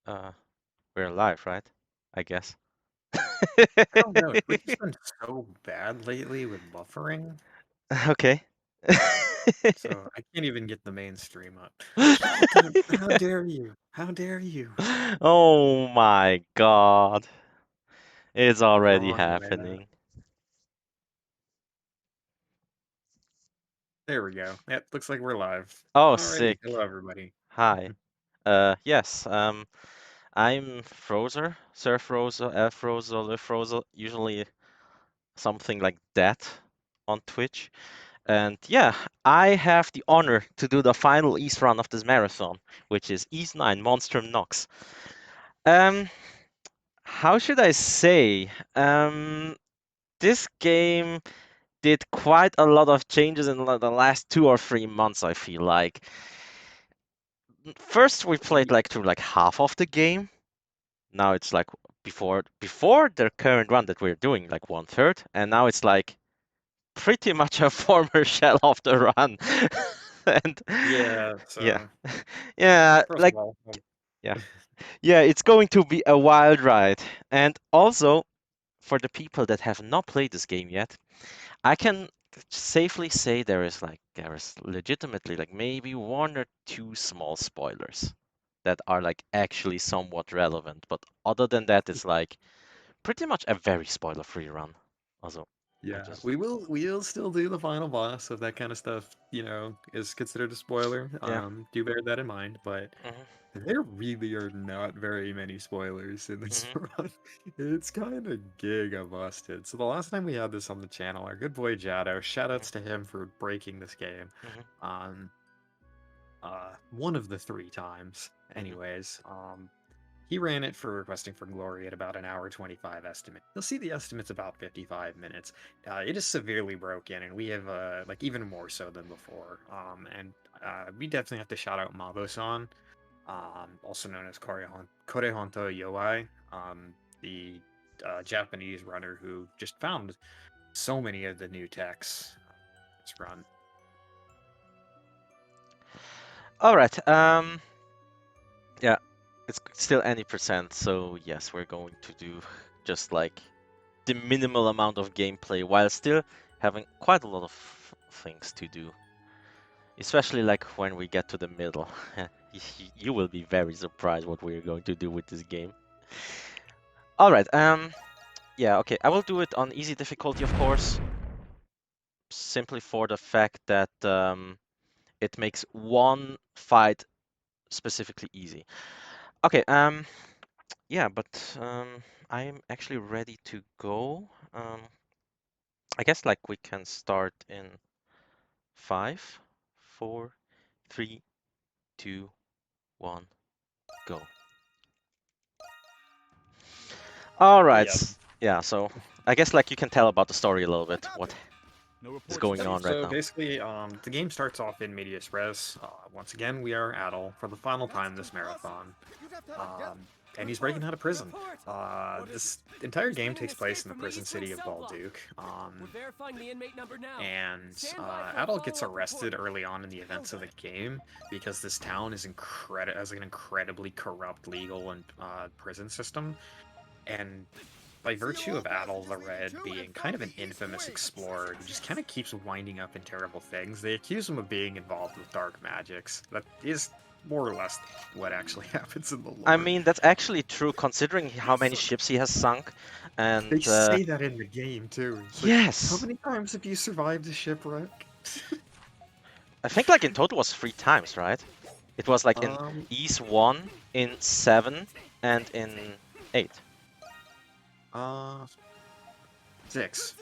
Uh, we're live, right? I guess. I don't know. Twitch has been so bad lately with buffering, Okay. so I can't even get the main stream up. How dare you? How dare you? Oh my God. It's already Oh man. happening. There we go. Yep, looks like we're live. Oh, Alrighty. sick. Hello, everybody. Hi. Yes. I'm Frozer, Surf Frozer, Elf Frozer, Live Frozer, usually something like that on Twitch. And yeah, I have the honor to do the final East run of this marathon, which is East 9 Monstrum Nox. Um, how should I say? This game did quite a lot of changes in the last 2 or 3 months, I feel like. First, we played Ye- like through like half of the game. Now it's like before the current run that we're doing, like 1/3, and now it's like pretty much a former shell of the run. And Yeah, yeah, so yeah, first of like all, yeah, yeah, it's going to be a wild ride. And also, for the people that have not played this game yet, I can safely say there is legitimately like maybe 1 or 2 small spoilers that are like actually somewhat relevant. But other than that, it's like pretty much a very spoiler-free run. Also, I yeah, just we will still do the final boss if that kind of stuff, is considered a spoiler. yeah. Do bear that in mind, but Hmm. there really are not very many spoilers in this Hmm. run. It's kind of giga busted. So the last time we had this on the channel, our good boy Jado, Hmm. shoutouts to him for breaking this game. Hmm. Um, one of the 3 times, Hmm. anyways. He ran it for requesting for glory at about an hour 25 estimate. You'll see the estimate's about 55 minutes. It is severely broken, and we have like even more so than before. And we definitely have to shout out Mabo-san, also known as Korehonto Yoai, the Japanese runner who just found so many of the new techs this run. All right. Yeah, it's still any percent. So yes, we're going to do just like the minimal amount of gameplay while still having quite a lot of things to do. Especially like when we get to the middle. You will be very surprised what we're going to do with this game. All right. Yeah. Okay. I will do it on easy difficulty, of course, simply for the fact that it makes one fight specifically easy. Okay. Yeah, but I'm actually ready to go. I guess like we can start in 5, 4, 3, 2, 1, go. All right. Yep. Yeah, so I guess like you can tell about the story a little bit, what is going Yep. on right So now. basically, the game starts off in medias res. Once again, we are Adel for the final time this marathon. Um, and he's breaking out of prison. This entire game takes place in the prison city of Balduke. And Adol gets arrested early on in the events of the game because this town is has an incredibly corrupt legal and prison system. And by virtue of Adol the Red being kind of an infamous explorer who just kind of keeps winding up in terrible things, they accuse him of being involved with dark magics. That is more or less what actually happens in the I lore. mean, that's actually true considering how many ships he has sunk. And They say that in the game too. It's like, how yes, many times have you survived a shipwreck? I think like in total was 3 times, right? It was like in um, East 1, in 7, and in 8. uh, 6.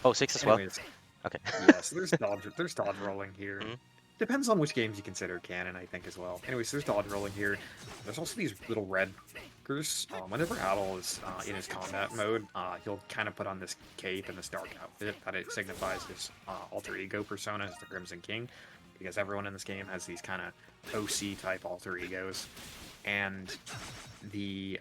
Oh, 6 as well. Anyways, Okay. yes, there's dodge rolling here. Mhm. Depends on which games you consider canon, I think, as well. Anyways, there's dodge rolling here. There's also these little red markers. Whenever Adol is in his combat mode, he'll kind of put on this cape and this dark outfit that it signifies his alter ego persona as the Crimson King, because everyone in this game has these kind of OC type alter egos, and the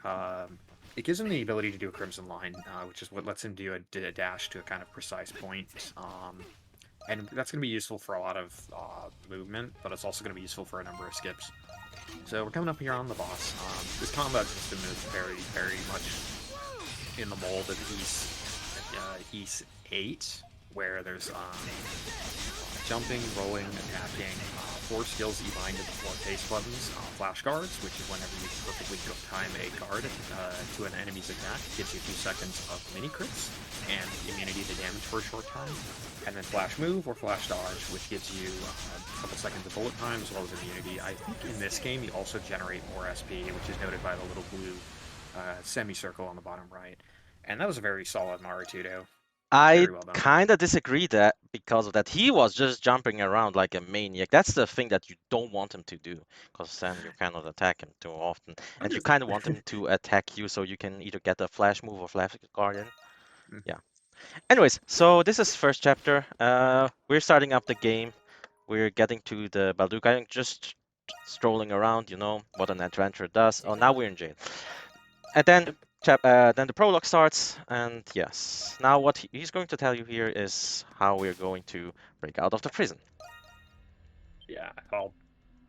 it gives him the ability to do a Crimson Line, which is what lets him do a dash to a kind of precise point. And that's going to be useful for a lot of movement, but it's also going to be useful for a number of skips. So we're coming up here on the boss. This combat system is very much in the mold of Ys 8, where there's jumping, rolling, attacking, 4 skills that you bind to the floor pace buttons, flash guards, which is whenever you perfectly time a guard to an enemy's attack, gives you 2 seconds of mini crits and immunity to damage for a short time, and then flash move or flash dodge, which gives you a couple seconds of bullet time as well as immunity. I think in this game you also generate more SP, which is noted by the little blue semicircle on the bottom right. And that was a very solid Naruto. I Very well done. kind of disagree that because of that. He was just jumping around like a maniac. That's the thing that you don't want him to do, because then you cannot attack him too often. And you kind of want him to attack you so you can either get a flash move or flash guardian. Yeah. Anyways, so this is first chapter. We're starting up the game. We're getting to the Balduca Island, just strolling around, you know, what an adventurer does. Oh, now we're in jail. And then then the prologue starts, and yes, now what he's going to tell you here is how we're going to break out of the prison. Yeah, well,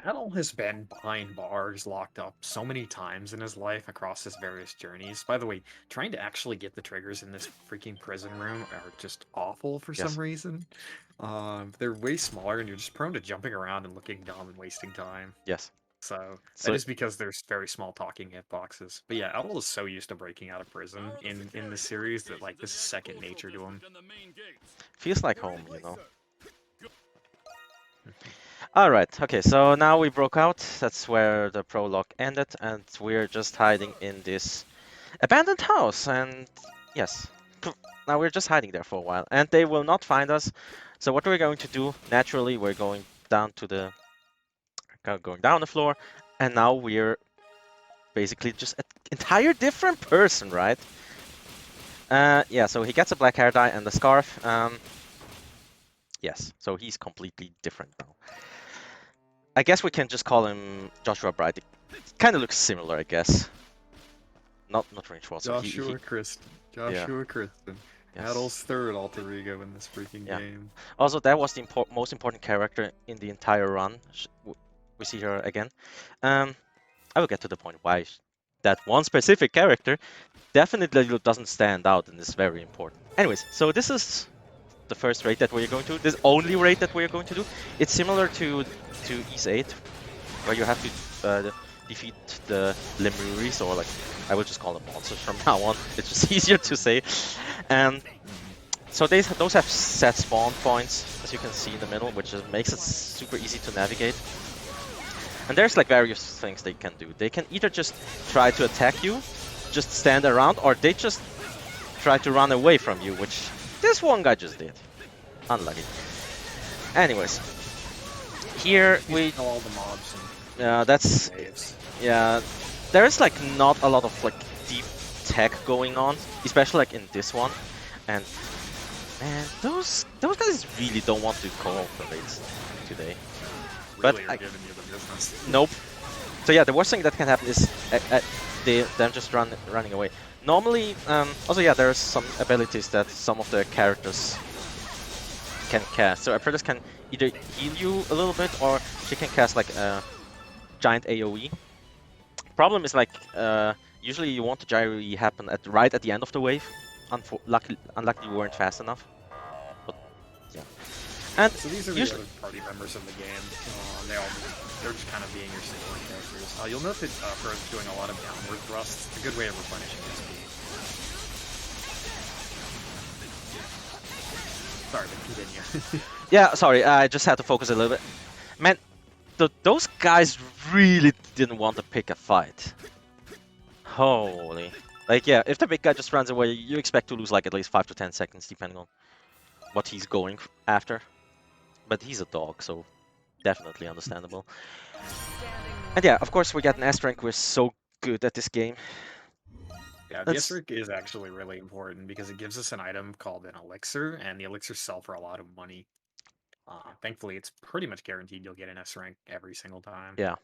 Adol has been behind bars, locked up so many times in his life across his various journeys. By the way, trying to actually get the triggers in this freaking prison room are just awful for Yes. some reason. They're way smaller, and you're just prone to jumping around and looking dumb and wasting time. Yes. So that is because there's very small talking hitboxes. But yeah, Adol is so used to breaking out of prison in this series that like this is second nature to him. Feels like home, you know. Alright, okay, so now we broke out. That's where the prologue ended, and we're just hiding in this abandoned house. And yes, now we're just hiding there for a while, and they will not find us. So what we're going to do, naturally, we're going down to the floor, and now we're basically just an entire different person, right? Yeah, so he gets a black hair dye and the scarf. Yes, so he's completely different now. I guess we can just call him Joshua Bright. It kind of looks similar, I guess. Not range wall. So Joshua Kristen. Joshua Kristen. Yes. Adol's third alter ego in this freaking game. Also, that was the most important character in the entire run. We see her again. I will get to the point why that one specific character definitely doesn't stand out and is very important. Anyways, so this is the first raid that we're going to do. This only raid that we're going to do. It's similar to Ys 8, where you have to defeat the Lemuries, or like, I will just call them monsters from now on. It's just easier to say. And so those have set spawn points, as you can see in the middle, which makes it super easy to navigate. And there's like various things they can do. They can either just try to attack you, just stand around, or they just try to run away from you, which this one guy just did. Unlucky. Anyways, here we all the mobs. That's yeah. There is like not a lot of like deep tech going on, especially like in this one. And man, those guys really don't want to cooperate today. Really are giving you the business. Nope. So yeah, the worst thing that can happen is them just running away. Normally, also yeah, there's some abilities that some of the characters can cast. So Apprentice can either heal you a little bit, or she can cast like a giant AoE. Problem is like, usually you want the gyro happen right at the end of the wave. Unluckily we weren't fast enough. But yeah. And so these are the other party members of the game. They're just kind of being your support characters. You'll note that Pro's doing a lot of downward thrusts. It's a good way of replenishing SP. Sorry, but continue. Yeah, sorry, I just had to focus a little bit. Man, those guys really didn't want to pick a fight. Holy. Like, yeah, if the big guy just runs away, you expect to lose like at least 5 to 10 seconds, depending on what he's going after. But he's a dog, so definitely understandable. And yeah, of course we got an S rank. We're so good at this game. Yeah, the S rank is actually really important because it gives us an item called an elixir, and the elixirs sell for a lot of money. Thankfully, it's pretty much guaranteed you'll get an S rank every single time. Yeah,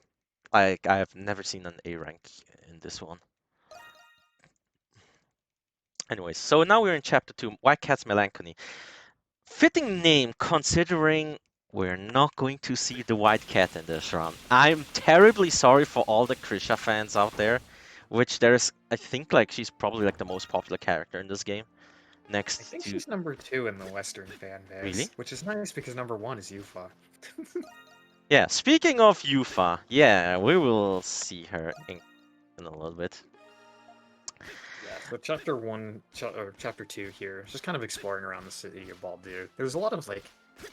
I have never seen an A rank in this one. Anyways, so now we're in chapter 2, White Cat's Melancholy. Fitting name considering We're not going to see the white cat in this round. I'm terribly sorry for all the Krisha fans out there, which there's, I think, like, she's probably like the most popular character in this game, I next think to... she's #2 in the Western fan Really? base, which is nice because #1 is Yufa. Yeah, speaking of Yufa, yeah, we will see her in a little bit. Yeah, so chapter 2 here, just kind of exploring around the city of Baldu. There's a lot of like,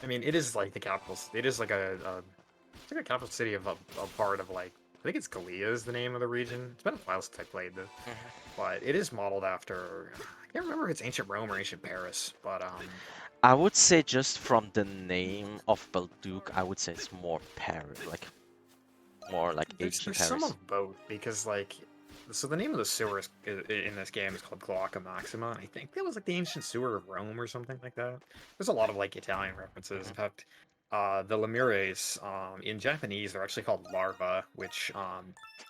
I mean, it is like the capital. It is like it's like a capital city of a part of like, I think it's Kalia is the name of the region. It's been a while since I played this, but it is modeled after. I can't remember if it's ancient Rome or ancient Paris, but I would say just from the name of Balduke, I would say it's more Paris, like more like ancient there's some Paris. of both because like. So the name of the sewer in this game is called Cloaca Maxima, and I think that was like the ancient sewer of Rome or something like that. There's a lot of like Italian references. In fact, the lemures in Japanese they're actually called larva, which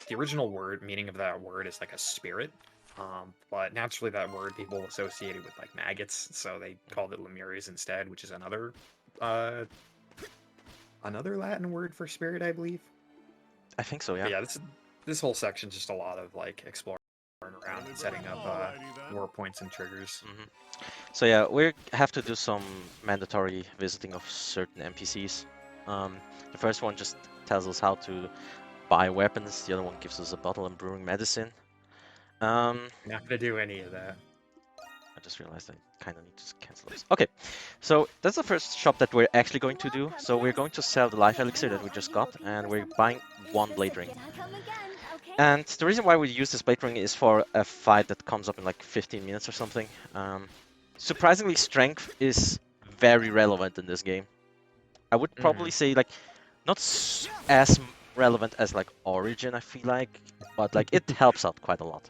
the original word meaning of that word is like a spirit. But naturally that word people associated with like maggots, so they called it lemures instead, which is uh, another Latin word for spirit, I believe. I think so, yeah. But yeah, this whole section's just a lot of like exploring around and setting up war points and triggers. So yeah, we have to do some mandatory visiting of certain NPCs. The first one just tells us how to buy weapons. The other one gives us a bottle and brewing medicine. Not gonna do any of that. I just realized I kind of need to cancel those. Okay, so that's the first shop that we're actually going to do. So we're going to sell the life elixir that we just got, and we're buying one blade ring. And the reason why we use this blade ring is for a fight that comes up in like 15 minutes or something. Surprisingly, strength is very relevant in this game. I would probably say like not as relevant as like Origin, I feel like, but like it helps out quite a lot.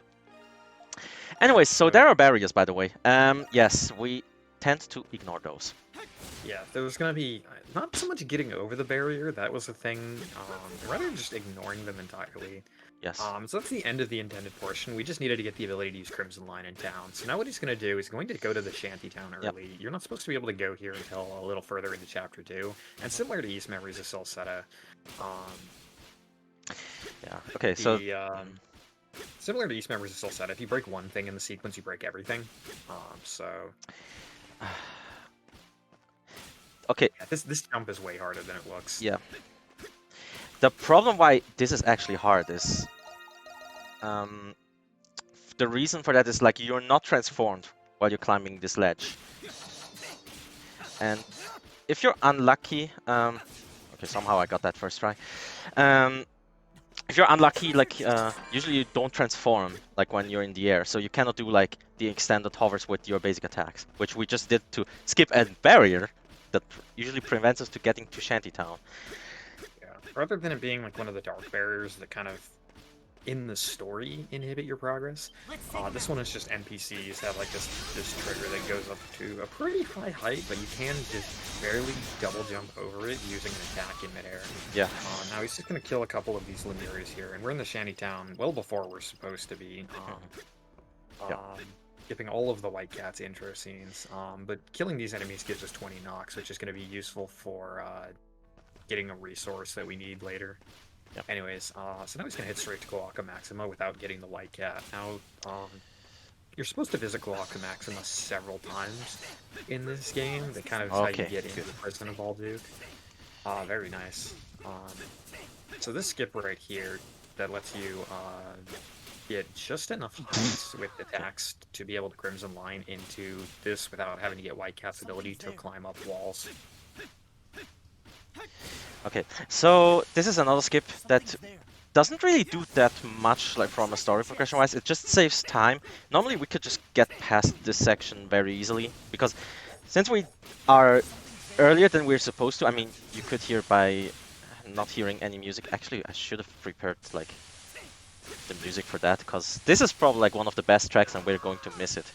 Anyways, so there are barriers, by the way. Yes, we tend to ignore those. Yeah, there was gonna be not so much getting over the barrier, that was the thing, rather just ignoring them entirely. Yes. So that's the end of the intended portion. We just needed to get the ability to use Crimson Line in town. So now what he's going to do is going to go to the shanty town early. Yep. You're not supposed to be able to go here until a little further into Chapter 2. And similar to East Memories of Solseta, yeah, okay, so... similar to East Memories of Solseta, if you break one thing in the sequence, you break everything. Okay. Yeah, this jump is way harder than it looks. Yeah. The problem why this is actually hard is... the reason for that is like you're not transformed while you're climbing this ledge. And if you're unlucky... okay, somehow I got that first try. If you're unlucky, like, usually you don't transform, like, when you're in the air, so you cannot do, like, the extended hovers with your basic attacks, which we just did to skip a barrier that usually prevents us to getting to Shantytown. Yeah, rather than it being, like, one of the dark barriers that kind of, in the story, inhibit your progress, this one is just NPCs have, like, this trigger that goes up to a pretty high height, but you can just barely double jump over it using an attack in midair. Yeah. Now he's just going to kill a couple of these Lemures here, and we're in the Shantytown well before we're supposed to be. Skipping all of the White Cat's intro scenes, but killing these enemies gives us 20 Nox, which is going to be useful for getting a resource that we need later. Yep. Anyways, so now he's going to hit straight to Cloaca Maxima without getting the White Cat. Now, you're supposed to visit Cloaca Maxima several times in this game. That kind of is how you get into the prison of Balduke. Very nice. So this skip right here that lets you get just enough hits with attacks to be able to Crimson Line into this without having to get White Cat's ability to climb up walls. Okay, so this is another skip that doesn't really do that much, like, from a story progression wise. It just saves time. Normally we could just get past this section very easily, because since we are earlier than we're supposed to, I mean, you could hear by not hearing any music. Actually, I should have prepared, like, the music for that, because this is probably like one of the best tracks and we're going to miss it.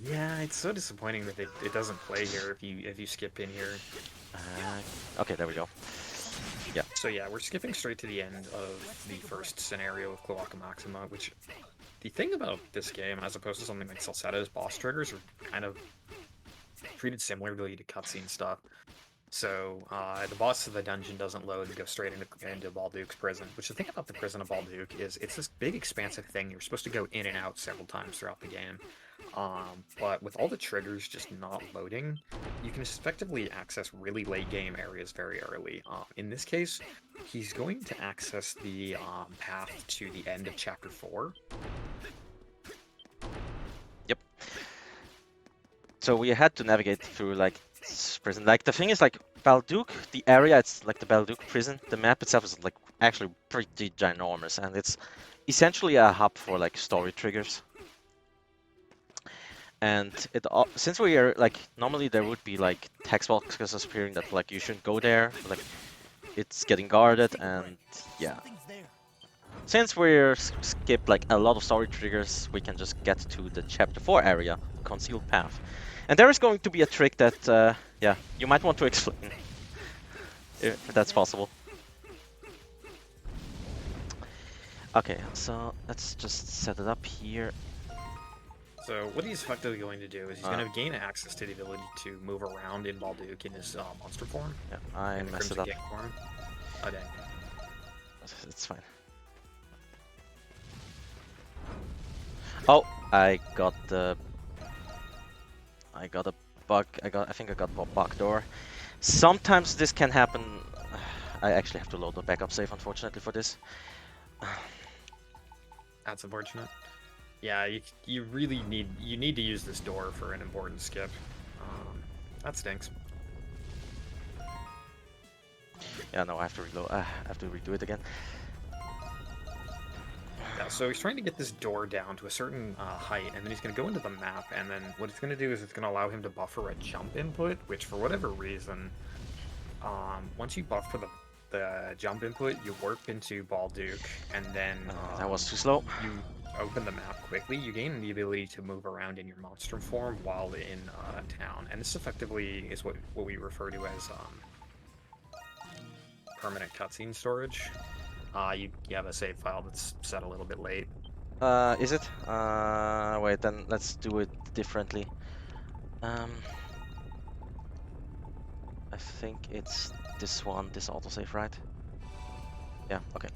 Yeah, it's so disappointing that it doesn't play here if you skip in here. Okay, there we go. Yeah. So yeah, we're skipping straight to the end of the first scenario of Cloaca Maxima, which the thing about this game, as opposed to something like Solseta, is boss triggers are kind of treated similarly to cutscene stuff. So the boss of the dungeon doesn't load and go straight into Balduke's prison. Which the thing about the prison of Balduke is it's this big expansive thing. You're supposed to go in and out several times throughout the game. But with all the triggers just not loading, you can effectively access really late game areas very early. In this case, he's going to access the path to the end of Chapter 4. Yep. So we had to navigate through like prison. Like the thing is like Balduke, the area, it's like the Balduke prison. The map itself is like actually pretty ginormous, and it's essentially a hub for like story triggers. And since we are like normally there would be like text boxes appearing that like you shouldn't go there, like it's getting guarded, and yeah. Since we're skipped like a lot of story triggers, we can just get to the chapter 4 area, concealed path. And there is going to be a trick that yeah, you might want to explain if that's possible. Okay, so let's just set it up here. So what he's effectively going to do is he's going to gain access to the ability to move around in Balduke in his monster form. Yeah, I messed it up. Form. Oh, dang. It's fine. Oh, I got a bug. I think I got a bug door. Sometimes this can happen. I actually have to load the backup save, unfortunately, for this. That's unfortunate. Yeah, you really need to use this door for an important skip. That stinks. Yeah, no, I have to reload. I have to redo it again. Yeah, so he's trying to get this door down to a certain height, and then he's going to go into the map, and then what it's going to do is it's going to allow him to buffer a jump input, which for whatever reason, once you buffer the jump input, you warp into Balduke, and then that was too slow. You open the map quickly. You gain the ability to move around in your Monstrum form while in town, and this effectively is what we refer to as permanent cutscene storage. You have a save file that's set a little bit late. Is it? Wait, then let's do it differently. I think it's this one, this autosave, right? Yeah, okay.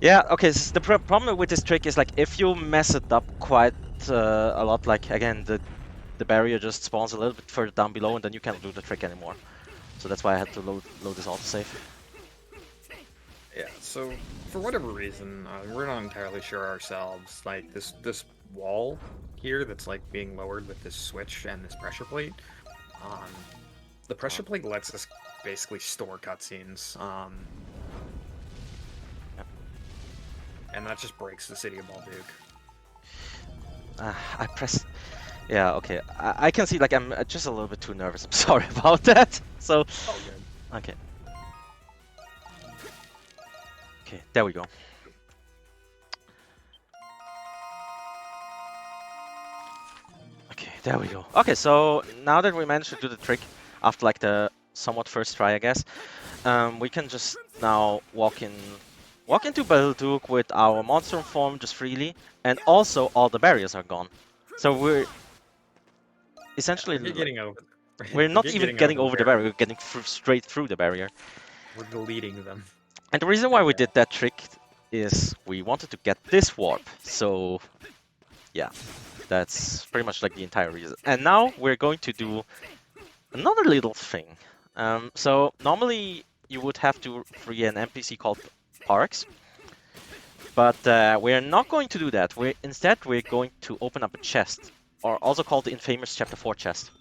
Yeah, okay, so the problem with this trick is like if you mess it up quite a lot, like again, the barrier just spawns a little bit further down below and then you can't do the trick anymore. So that's why I had to load this autosave. Yeah, so for whatever reason, we're not entirely sure ourselves, like this wall here that's like being lowered with this switch and this pressure plate, the pressure plate lets us basically store cutscenes, and that just breaks the city of Balduke. I pressed... Yeah, okay. I can see like I'm just a little bit too nervous. I'm sorry about that. So... Oh, good. Okay. Okay, there we go. Okay, there we go. Okay, so now that we managed to do the trick after like the somewhat first try, I guess, we can just now walk into Balduke with our monster form just freely, and also all the barriers are gone. So we're essentially we're not even getting over the barrier. We're getting straight through the barrier. We're deleting them. And the reason why we did that trick is we wanted to get this warp. So yeah, that's pretty much like the entire reason. And now we're going to do another little thing. So normally you would have to free an NPC called Parks, but we're not going to do that. Instead we're going to open up a chest, or also called the infamous Chapter 4 chest.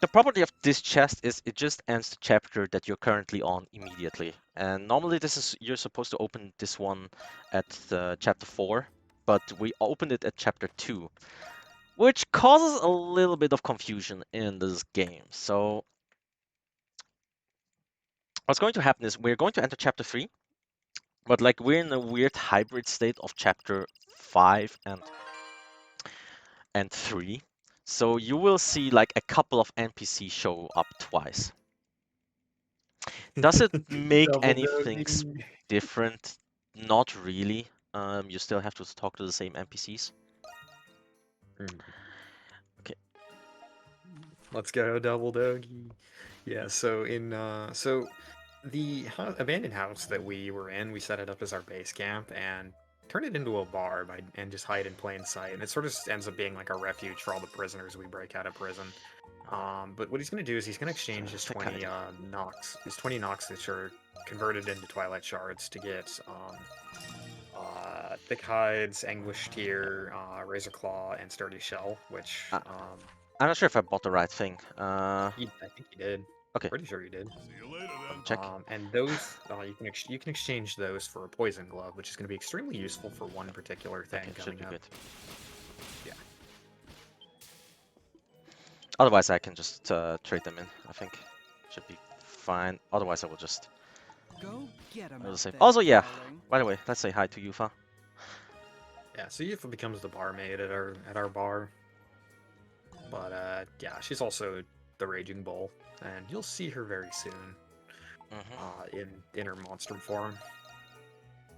The property of this chest is it just ends the chapter that you're currently on immediately. And normally you're supposed to open this one at Chapter 4, but we opened it at Chapter 2, which causes a little bit of confusion in this game. So what's going to happen is we're going to enter Chapter 3, but like we're in a weird hybrid state of Chapter 5 and 3. So you will see like a couple of NPCs show up twice. Does it make anything different? Not really. You still have to talk to the same NPCs. Okay. Let's go, double doggy. Yeah, so the abandoned house that we were in, we set it up as our base camp and turned it into a bar and just hide in plain sight. And it sort of ends up being like a refuge for all the prisoners we break out of prison. But what he's going to do is he's going to exchange his Thick hiding. 20 Nox which are converted into Twilight Shards to get Thick Hides, Anguish Tear, Razor Claw, and Sturdy Shell, which Uh, I'm not sure if I bought the right thing. I think you did. Okay. Pretty sure you did. Check. And those you can exchange those for a poison glove, which is going to be extremely useful for one particular thing Okay, should coming be up. good. Yeah. Otherwise, I can just trade them in. I think should be fine. Otherwise, I will just. Go get him. Save. Also, yeah. By the way, let's say hi to Yufa. Yeah. So Yufa becomes the barmaid at our bar. But yeah, she's also the Raging Bull, and you'll see her very soon. In her monstrum form.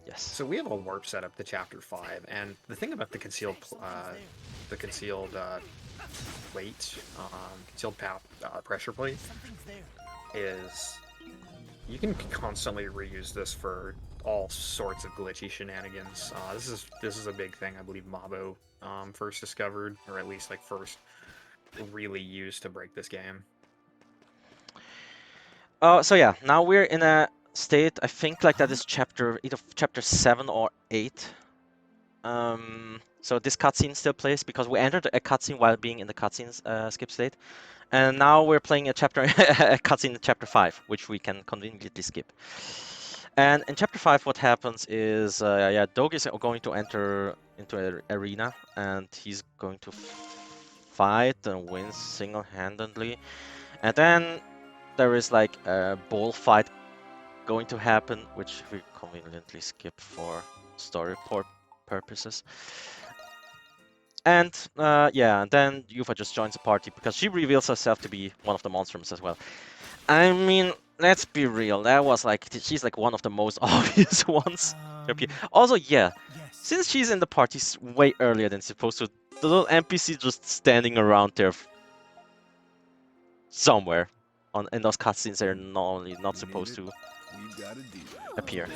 Yes. So we have a warp set up to chapter 5, and the thing about the concealed plate, concealed path pressure plate, is you can constantly reuse this for all sorts of glitchy shenanigans. This is a big thing I believe Mabo first discovered, or at least like first really used to break this game. So yeah, now we're in a state, I think like that is either chapter 7 or 8. So this cutscene still plays because we entered a cutscene while being in the cutscenes skip state. And now we're playing a cutscene in chapter 5, which we can conveniently skip. And in chapter 5 what happens is, yeah, Doge is going to enter into an arena and he's going to fight and win single-handedly. And then there is like a bullfight going to happen, which we conveniently skip for story purposes. And yeah, and then Yufa just joins the party because she reveals herself to be one of the monstrums as well. I mean, let's be real, that was like, she's like one of the most obvious ones to appear. Also, yeah, since she's in the party way earlier than supposed to, the little NPC just standing around there somewhere in those cutscenes they're not supposed to appear.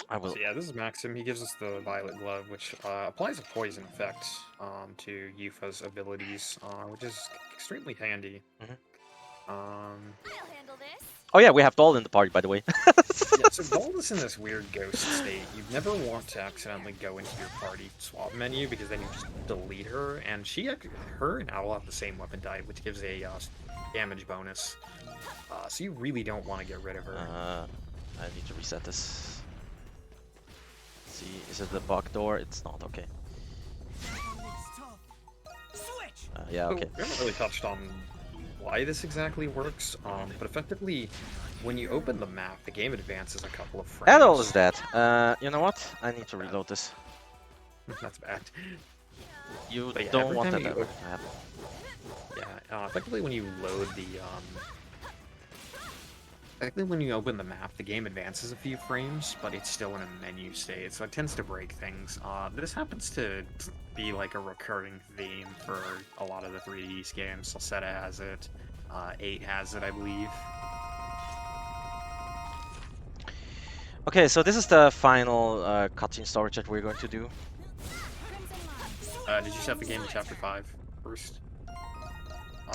I will. So yeah, this is Maxim. He gives us the Violet Glove, which applies a poison effect to Yufa's abilities, which is extremely handy. Oh yeah, we have Doll in the party, by the way. Yeah, so Doll is in this weird ghost state. You never want to accidentally go into your party swap menu because then you just delete her, and her and Owl have the same weapon type, which gives a damage bonus. So you really don't want to get rid of her. I need to reset this. Let's see, is it the bug door? It's not, okay. Yeah, okay. So we haven't really touched on why this exactly works, but effectively, when you open the map, the game advances a couple of frames. And all is that. You know what? I need to reload this. That's bad. You yeah, don't want that ever to happen. Yeah, effectively when you load the Effectively, when you open the map, the game advances a few frames, but it's still in a menu state, so it tends to break things. This happens to be like a recurring theme for a lot of the 3DS games. Salsetta has it, 8 has it, I believe. Okay, so this is the final cutscene storage that we're going to do. Did you set the game to chapter 5 first?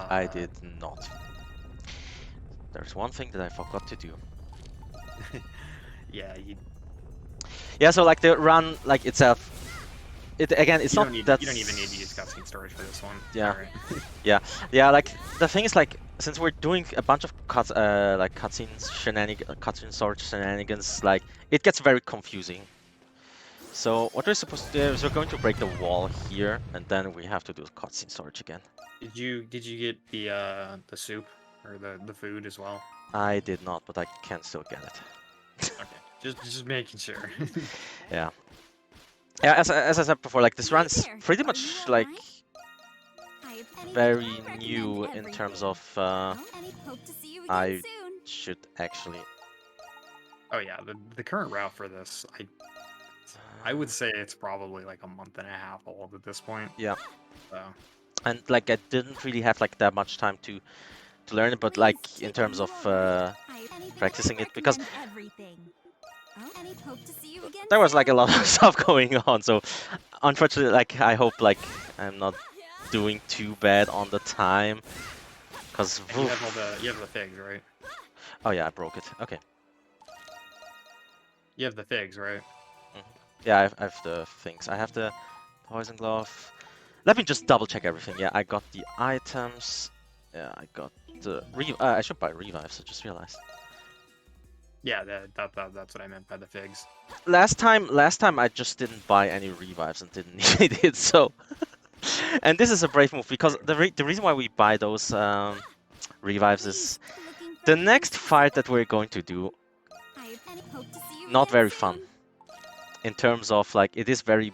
I did not. There's one thing that I forgot to do. Yeah, Yeah, so like the run like itself, again, it's not that you don't even need to use cutscene storage for this one. Yeah, right. yeah. Like the thing is, like since we're doing a bunch of cutscene storage shenanigans, like it gets very confusing. So what we're supposed to do is we're going to break the wall here, and then we have to do cutscene storage again. Did you get the soup or the food as well? I did not, but I can still get it. Okay, just making sure. Yeah. Yeah, as I said before, like this run is pretty much like very new in terms of I should actually. Oh yeah, the current route for this, I would say it's probably like a month and a half old at this point. Yeah. So. and like I didn't really have like that much time to learn it, but like in terms of practicing it, because there was like a lot of stuff going on. So unfortunately, like I hope like I'm not doing too bad on the time, because And you have the figs, right? oh yeah, I broke it. Okay. You have the figs, right? Yeah, I have the things. I have the poison glove. Let me just double check everything. Yeah, I got the items. Yeah, I got the I should buy revives. I just realized. Yeah, that's what I meant by the figs. Last time I just didn't buy any revives and didn't need it. So, and this is a brave move, because the reason why we buy those revives is the next fight that we're going to do. Not very fun. In terms of like, it is very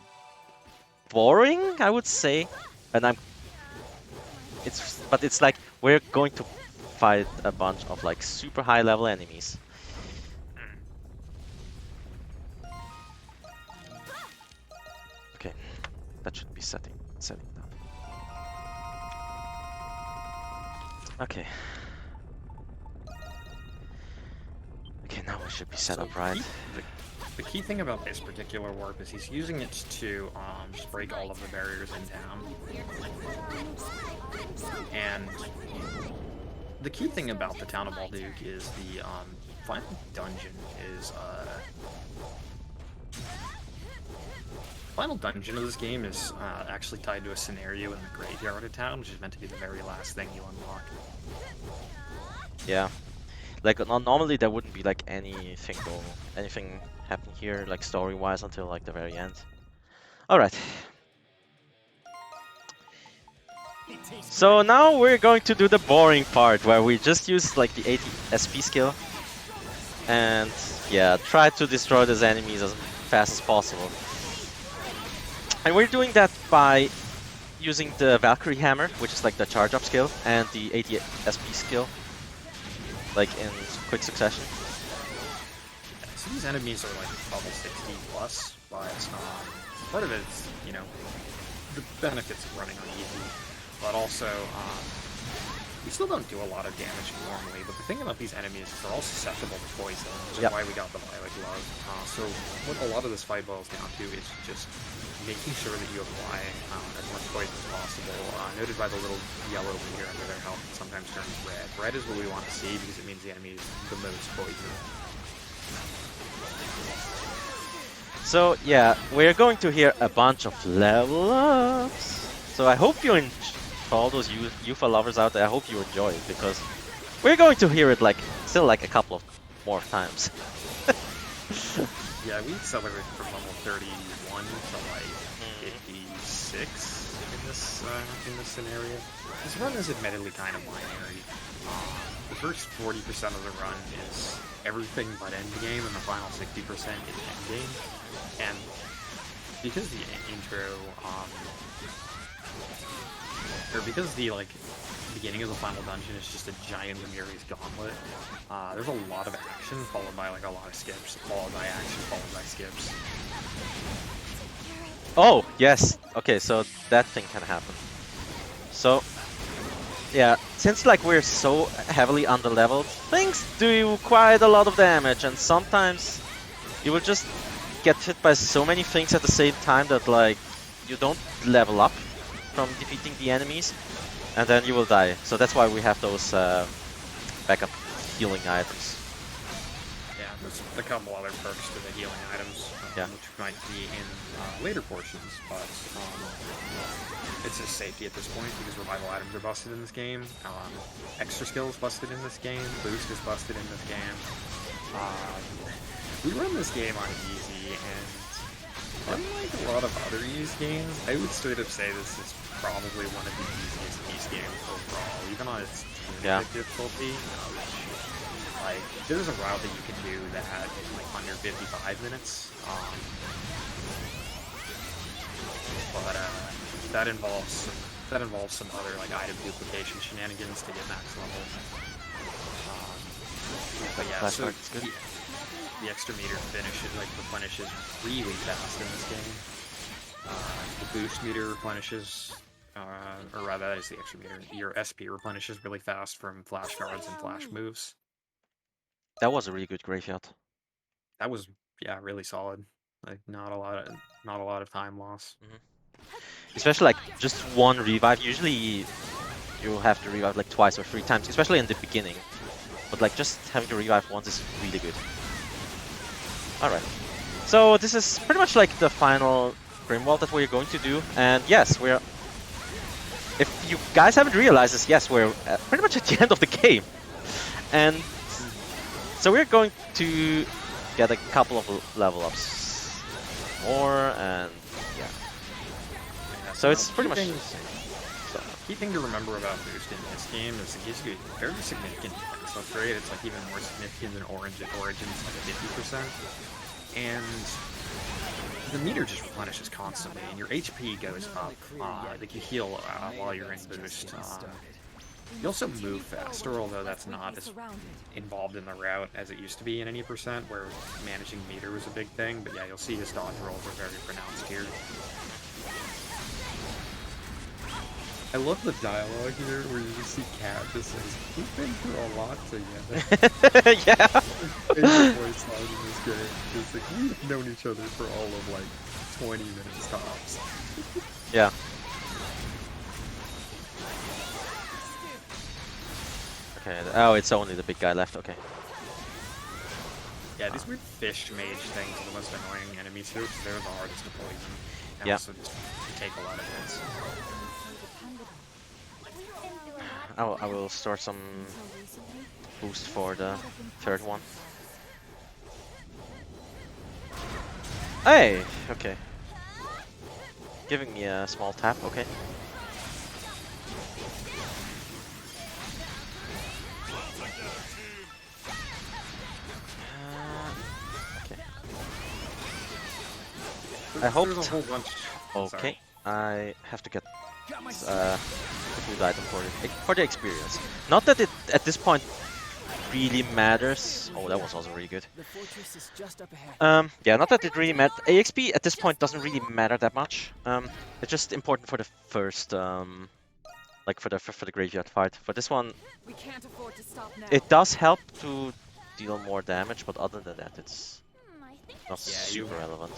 boring, I would say, and but it's like we're going to fight a bunch of like super high level enemies. Okay, that should be setting down. Okay. Okay, now we should be set up right. The key thing about this particular warp is he's using it to just break all of the barriers in town. And the key thing about the town of Balduke is the final dungeon is final dungeon of this game is actually tied to a scenario in the graveyard of town, which is meant to be the very last thing you unlock. Yeah. Like normally there wouldn't be like anything happen here like story-wise until like the very end. All right. So now we're going to do the boring part where we just use like the 80 SP skill and yeah, try to destroy those enemies as fast as possible. And we're doing that by using the Valkyrie Hammer, which is like the charge up skill, and the 80 SP skill, like in quick succession. So these enemies are like level 60 plus, but part of it's, you know, the benefits of running on easy, but also we still don't do a lot of damage normally. But the thing about these enemies is they're all susceptible to poison, which is why we got the Violet Glove. So what a lot of this fight boils down to is just making sure that you apply as much poison as possible, noted by the little yellow here under their health, and sometimes turns red. Red is what we want to see because it means the enemy is the most poison. So yeah, we're going to hear a bunch of level ups. So I hope you all those UFA lovers out there, I hope you enjoy it, because we're going to hear it like still like a couple of more times. Yeah, we accelerated from level 31 to like 56 in this scenario. This run is admittedly kind of binary. The first 40% of the run is everything but endgame, and the final 60% is endgame. And because the intro, or because the like beginning of the final dungeon is just a giant Lemuria's gauntlet, there's a lot of action followed by like a lot of skips, followed by action, followed by skips. Oh, yes. Okay, so that thing can happen. So, yeah, since like we're so heavily underleveled, things do quite a lot of damage, and sometimes you will just get hit by so many things at the same time that like you don't level up from defeating the enemies, and then you will die. So that's why we have those backup healing items. Yeah, there's a couple other perks to the healing items, which might be in later portions, but it's just safety at this point because revival items are busted in this game. Extra skill is busted in this game. Boost is busted in this game. We run this game on easy, and unlike a lot of other ease games, I would straight up say this is probably one of the easiest ease games overall, even on its difficulty. Like, there's a route that you can do that in like under 55 minutes, but that involves some other like item duplication shenanigans to get max level. But yeah, so the extra meter replenishes really fast in this game. The boost meter replenishes or rather, that is the extra meter. Your SP replenishes really fast from flash guards and flash moves. That was a really good graveyard. That was, yeah, really solid. Like not a lot of time loss. Especially like just one revive. Usually you have to revive like twice or 3 times, especially in the beginning. But like just having to revive once is really good. Alright. So this is pretty much like the final Grimwald that we're going to do. And yes, we're... If you guys haven't realized this, yes, we're pretty much at the end of the game. And so we're going to get a couple of level ups more, and yeah. So it's pretty much... So. Key thing to remember about boost in this game is it gives you a very significant defense upgrade. It's like even more significant than Origins, like a 50%. And the meter just replenishes constantly, and your HP goes up. Like you heal while you're in boost. You also move faster, although that's not as involved in the route as it used to be in any percent, where managing meter was a big thing. But yeah, you'll see his dodge rolls are very pronounced here. I love the dialogue here where you just see Cat just says, "We've been through a lot together." Yeah. Favorite voice line in this game. Just like, we've known each other for all of like 20 minutes tops. Yeah. Okay. Oh, it's only the big guy left. Okay. Yeah, these weird fish mage things are the most annoying enemies here because they're the hardest to poison. And Yeah. also just take a lot of hits. I will store some boost for the third one. Hey! Okay. Giving me a small tap, okay. Okay. I hope. There's a whole bunch. Okay, Sorry. I have to get the food item for the experience. Not that it at this point really matters. Oh, that was also really good. The fortress is just up ahead. Yeah, not that it really matters. AXP at this point doesn't really matter that much. It's just important for the first, like for the graveyard fight. For this one, We can't afford to stop now. it does help to deal more damage, but other than that, it's not Yeah, super relevant.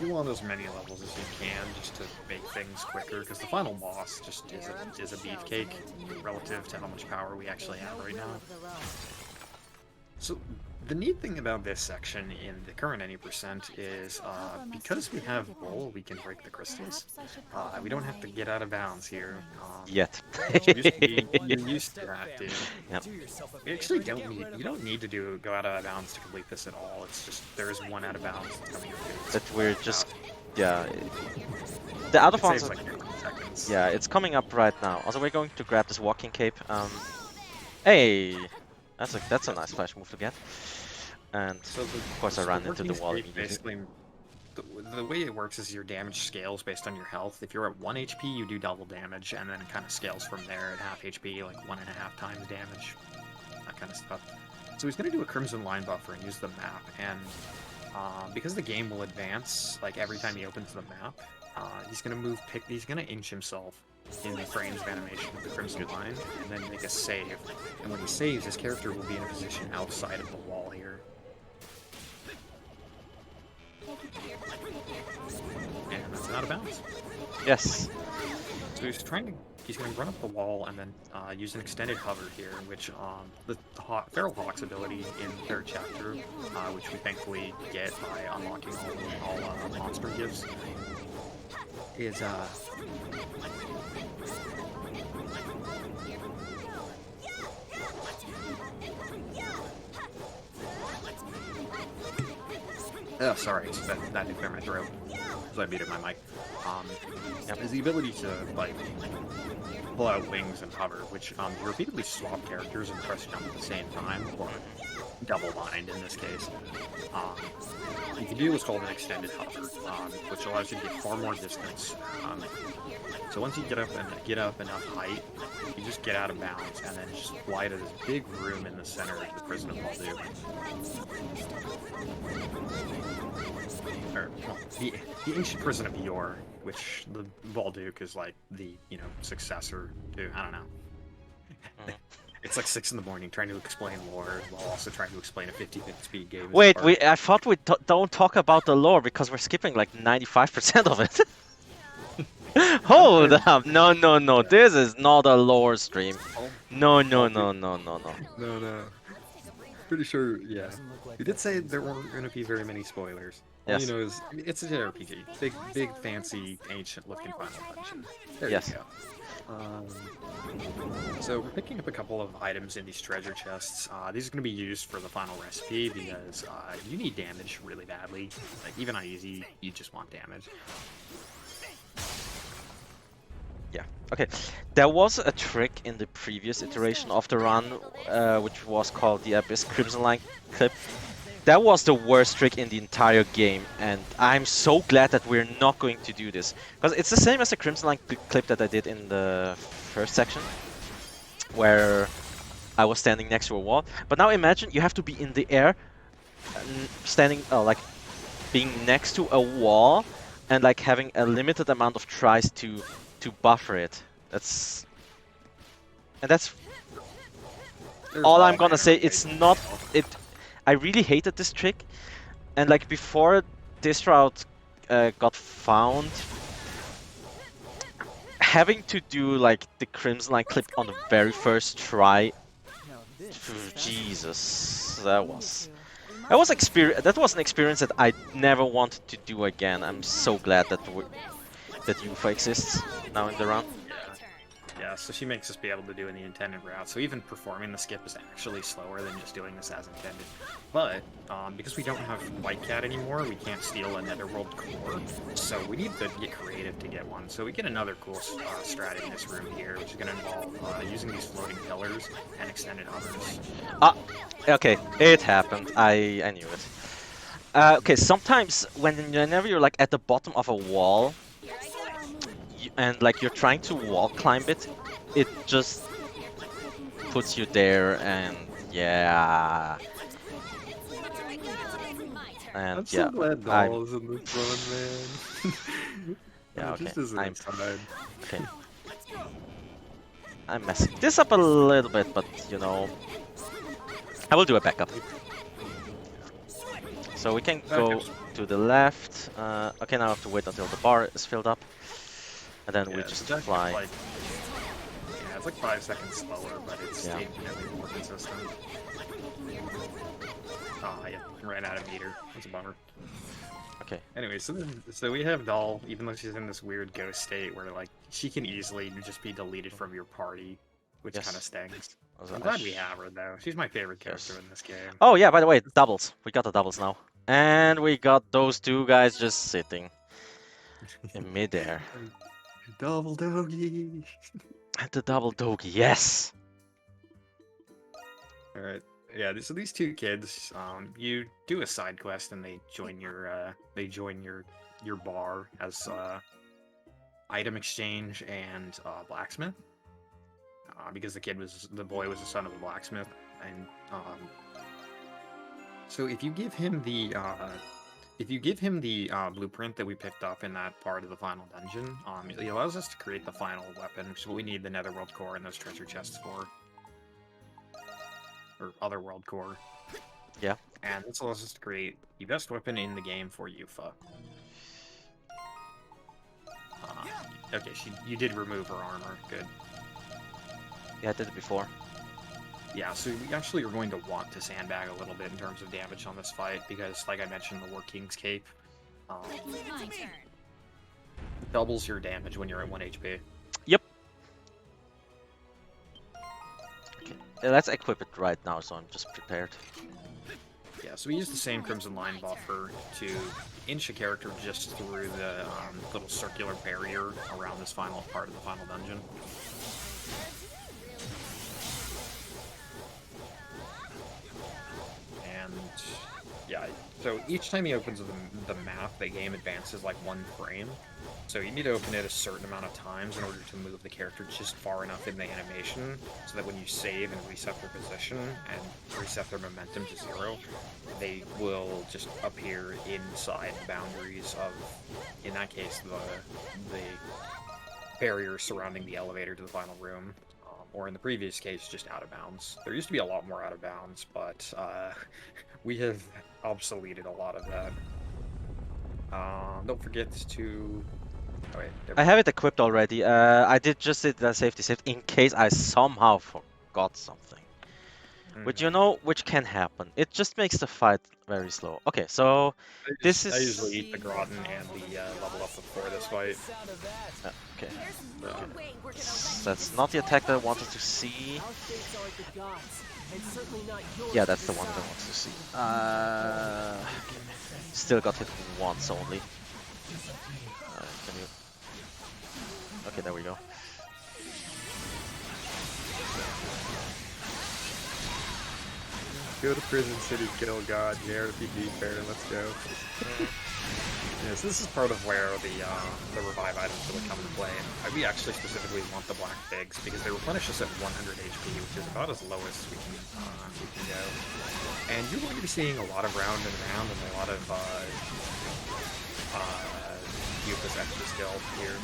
You want as many levels as you can just to make things quicker, because the final boss just is a beefcake relative to how much power we actually have right now. So the neat thing about this section in the current any percent is because we have Bull, we can break the crystals. We don't have to get out of bounds here. Yet. You're used to that, dude. Yep. We actually don't need to go out of bounds to complete this at all. It's just there is one out of bounds coming up. That we're just, yeah. The out of It bounds. saves like 10 seconds. Yeah, it's coming up right now. Also, we're going to grab this walking cape. Hey, that's a nice flash move to get. And So of course, I ran into the wall immediately. Basically, the way it works is your damage scales based on your health. If you're at 1 HP, you do double damage, and then it kind of scales from there. At half HP, like 1.5 times damage, that kind of stuff. So he's going to do a Crimson Line Buffer and use the map, and because the game will advance, like every time he opens the map, he's going to he's going to inch himself in the frames of animation of the Crimson Line, and then make a save. And when he saves, his character will be in a position outside of the wall here. And that's out of bounds. Yes. So he's going to run up the wall and then use an extended hover here, which the Feral Hawk's ability in the third chapter, which we thankfully get by unlocking all monster gifts, is oh, sorry, that didn't clear my throat, so I muted my mic. Is the ability to like pull out wings and hover, which you repeatedly swap characters and press jump at the same time, or double bind in this case. You can do what's called an extended hover, which allows you to get far more distance. So once you get up enough height, you just get out of bounds and then just fly to this big room in the center of the prison of Baldu. or well, the ancient prison of Yor, which the Balduke is like the successor to. I don't know. Mm. It's like 6 in the morning trying to explain lore while also trying to explain a 50-50 speed game. Wait, I thought we don't talk about the lore because we're skipping like 95% of it. Hold up! No, no, no. This is not a lore stream. No, no, no, no, no, no. No. Pretty sure, yeah. Doesn't look like You did that. say there weren't going to be very many spoilers. All Yes. you know is it's a JRPG. Big, fancy, ancient-looking Final Dungeon. There Yes. you go. So we're picking up a couple of items in these treasure chests. These are going to be used for the final recipe because you need damage really badly. Like even on easy, you just want damage. Yeah. Okay. There was a trick in the previous iteration of the run, which was called the Abyss Crimson Line clip. That was the worst trick in the entire game, and I'm so glad that we're not going to do this. Because it's the same as the Crimson Line clip that I did in the first section, where I was standing next to a wall. But now imagine you have to be in the air, standing, like, being next to a wall, and like having a limited amount of tries to buffer it. That's There's all I'm all gonna manner say. of It's ways to not fail. it. I really hated this trick, and like before this route got found, having to do like the Crimson Line clip on the very first try. Now this is fascinating. Jesus, that was an experience that I never wanted to do again. I'm so glad that that UFA exists now in the run. Yeah, so she makes us be able to do in the intended route. So even performing the skip is actually slower than just doing this as intended. But because we don't have White Cat anymore, we can't steal a Netherworld core. So we need to get creative to get one. So we get another cool strat in this room here, which is going to involve using these floating pillars and extended hovers. Okay, it happened. I knew it. Okay, sometimes whenever you're like at the bottom of a wall, and like you're trying to wall climb it, it just puts you there, and yeah. And I'm so glad I'm Doll is in this one, man. yeah, It okay. just isn't I'm inside. okay. I'm messing this up a little bit, but you know, I will do a backup. So we can go to the left. Okay, now I have to wait until the bar is filled up, and then we just Jack is fly. like, yeah, it's like 5 seconds slower, but it's Yeah. infinitely more consistent. Oh, yeah, ran out of meter. That's a bummer. Okay. Anyway, so we have Doll, even though she's in this weird ghost state where like she can easily just be deleted from your party, which Yes. kind of stings. Also, I'm glad we have her though. She's my favorite character Yes. in this game. Oh yeah, by the way, doubles. We got the doubles now. And we got those two guys just sitting in midair. Double doggy. And the double doggy, yes! All right. Yeah, so these two kids, you do a side quest and they join your bar as item exchange and blacksmith. Because the boy was the son of a blacksmith, and so if you give him the blueprint that we picked up in that part of the final dungeon, it allows us to create the final weapon, which is what we need the Netherworld core and those treasure chests for. Or Otherworld core. Yeah. And this allows us to create the best weapon in the game for Yufa. Okay, you did remove her armor. Good. Yeah, I did it before. Yeah, so we actually are going to want to sandbag a little bit in terms of damage on this fight, because, like I mentioned, the War King's Cape doubles your damage when you're at 1 HP. Yep. Okay, let's equip it right now, so I'm just prepared. Yeah, so we use the same Crimson Line buffer to inch a character just through the little circular barrier around this final part of the final dungeon. And yeah, So each time he opens the map, the game advances like 1 frame. So you need to open it a certain amount of times in order to move the character just far enough in the animation so that when you save and reset their position and reset their momentum to 0, they will just appear inside the boundaries of, in that case, the barrier surrounding the elevator to the final room. Or in the previous case, just out of bounds. There used to be a lot more out of bounds, but we have obsoleted a lot of that. Don't forget to... Oh, wait, I have it equipped already. I did just hit the safety save in case I somehow forgot something. Which you know, which can happen. It just makes the fight very slow. Okay, so this is... I usually eat the Groton and the level up before this fight. okay. There's no way we're gonna let That's not the attack that I wanted to see. Our fates are with the gods, and certainly not yours Yeah, to that's the one that I decide. want to see. Still got hit once only. Can you... Okay, there we go. Go to Prison City, kill God, JRPG fair, let's go. Yes, this is part of where the revive items really come into play. And we actually specifically want the black figs because they replenish us at 100 HP, which is about as low as we can go. And you're going to be seeing a lot of round and round and a lot of Yuka's extra skill here.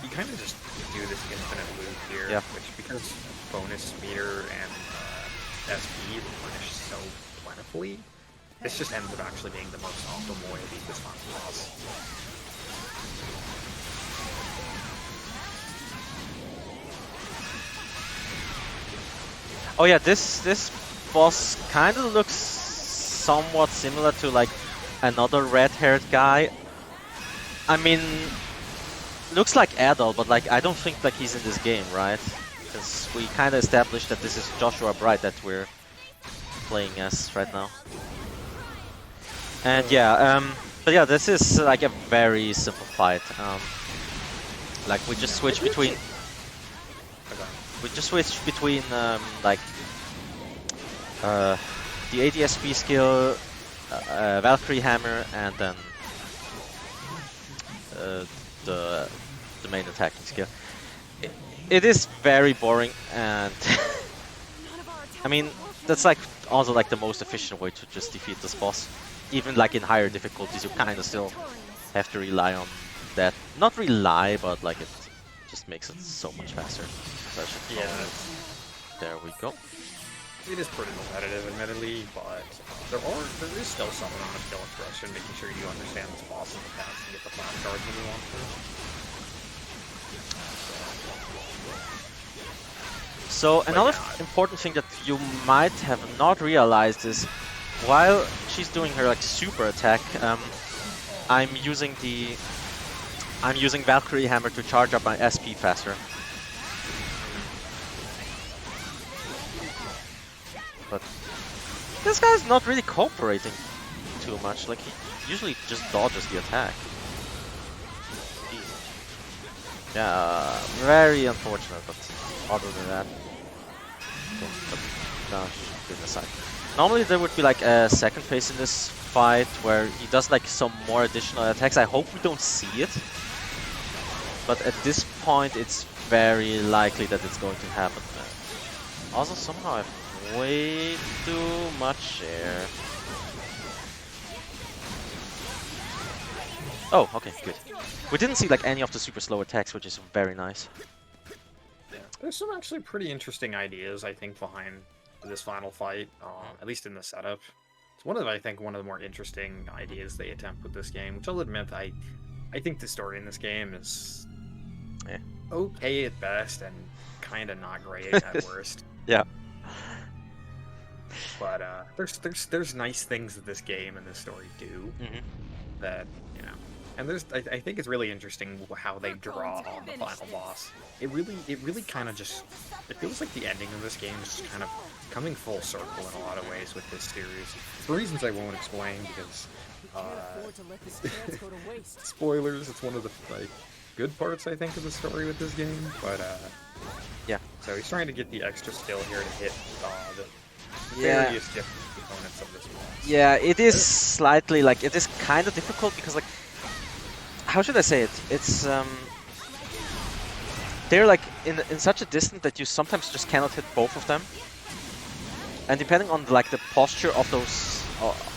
You kind of just do this infinite loop here, which because bonus meter and SP replenish so plentifully, this just ends up actually being the most optimal way to beat this final boss. Oh yeah, this boss kind of looks somewhat similar to like another red-haired guy. I mean, looks like Adol, but like I don't think like he's in this game, right? Because we kind of established that this is Joshua Bright that we're playing as right now. And yeah, but yeah, this is like a very simple fight. Like we just switch between, like the ADSP skill, Valkyrie Hammer, and then the main attacking skill. It is very boring, and I mean that's like also like the most efficient way to just defeat this boss. Even like in higher difficulties, you kind of still have to rely on that. Not rely, but like it just makes it so much faster. Yeah, there we go. it is pretty competitive, admittedly, but there is still some amount of skill expression, making sure you understand this boss in the past and get the flash cards when you want to. So another important thing that you might have not realized is while she's doing her like super attack, I'm using Valkyrie Hammer to charge up my SP faster. But this guy's not really cooperating too much. Like he usually just dodges the attack. Yeah, very unfortunate, but other than that, normally there would be like a second phase in this fight where he does like some more additional attacks. I hope we don't see it, but at this point it's very likely that it's going to happen. Also, somehow I have way too much air. Oh, okay, good. We didn't see like any of the super slow attacks, which is very nice. Yeah, there's some actually pretty interesting ideas, I think, behind this final fight, at least in the setup. It's one of the more interesting ideas they attempt with this game, which I'll admit, I think the story in this game is okay at best and kind of not great at worst. Yeah. But there's nice things that this game and this story do that, you know. And I think it's really interesting how they draw on the final boss. It really kind of just, it feels like the ending of this game is just kind of coming full circle in a lot of ways with this series. For reasons I won't explain because, spoilers, it's one of the good parts I think of the story with this game. But yeah, so he's trying to get the extra skill here to hit Yeah. various different components of this boss. Yeah, it is slightly like it is kind of difficult because like how should I say it? It's they're like in such a distance that you sometimes just cannot hit both of them. And depending on like the posture of those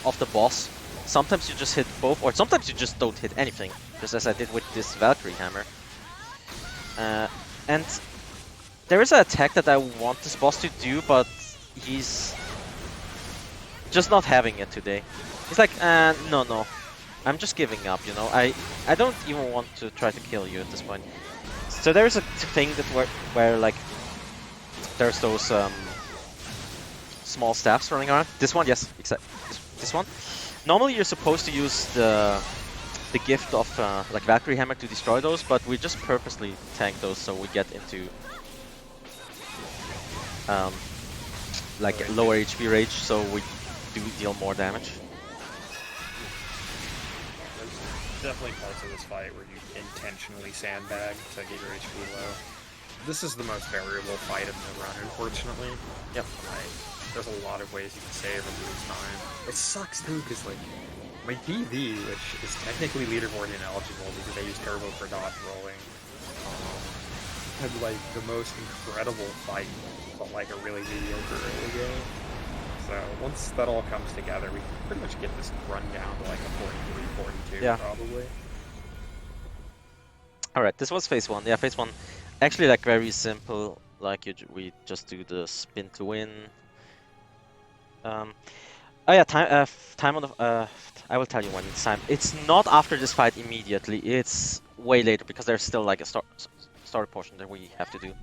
of the boss, sometimes you just hit both, or sometimes you just don't hit anything, just as I did with this Valkyrie hammer. And there is an attack that I want this boss to do, but he's just not having it today. He's like, no, I'm just giving up. You know, I don't even want to try to kill you at this point. So there is a thing that where like there's those small staffs running around. This one, yes, except this one. Normally you're supposed to use the gift of like Valkyrie hammer to destroy those, but we just purposely tank those so we get into like lower HP rage, so we do deal more damage. There's definitely parts of this fight where you intentionally sandbag to get your HP low. This is the most variable fight in the run, unfortunately. Yep. There's a lot of ways you can save and lose time. It sucks too, because like my DV, which is technically leaderboard ineligible because I use turbo for dodge rolling, had like the most incredible fight, but like a really mediocre early game. So once that all comes together, we can pretty much get this run down to like a 43, 42 Yeah. probably. Alright, this was phase 1. Yeah, phase 1 actually like very simple, like we just do the spin to win. Oh yeah, time on the I will tell you when it's time. It's not after this fight immediately, it's way later because there's still like a story portion that we have to do.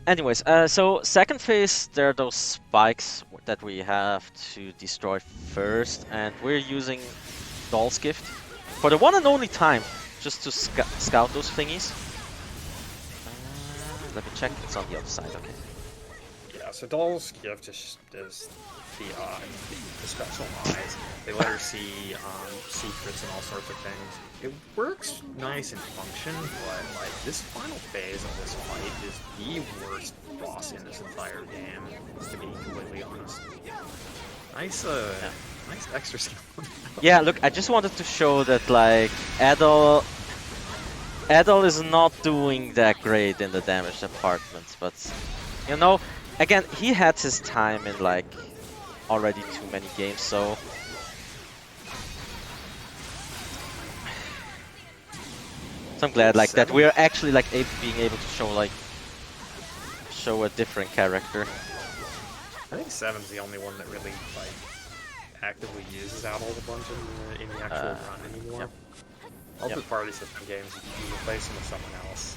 Anyways, so second phase, there are those spikes that we have to destroy first, and we're using Doll's Gift for the one and only time, just to scout those thingies. Let me check, it's on the other side, okay. Yeah, so Doll's Gift is the special eyes. They let her see secrets and all sorts of things. It works nice in function, but like this final phase of this fight is the worst boss in this entire game, to be completely honest. Nice nice extra skill. Yeah, look, I just wanted to show that like Adol is not doing that great in the damage department, but you know, again, he had his time in like already too many games, so I'm glad like that we're actually like being able to show a different character. I think 7's the only one that really like actively uses out all the bunch in the actual run anymore. All the party system games, you replace them with someone else.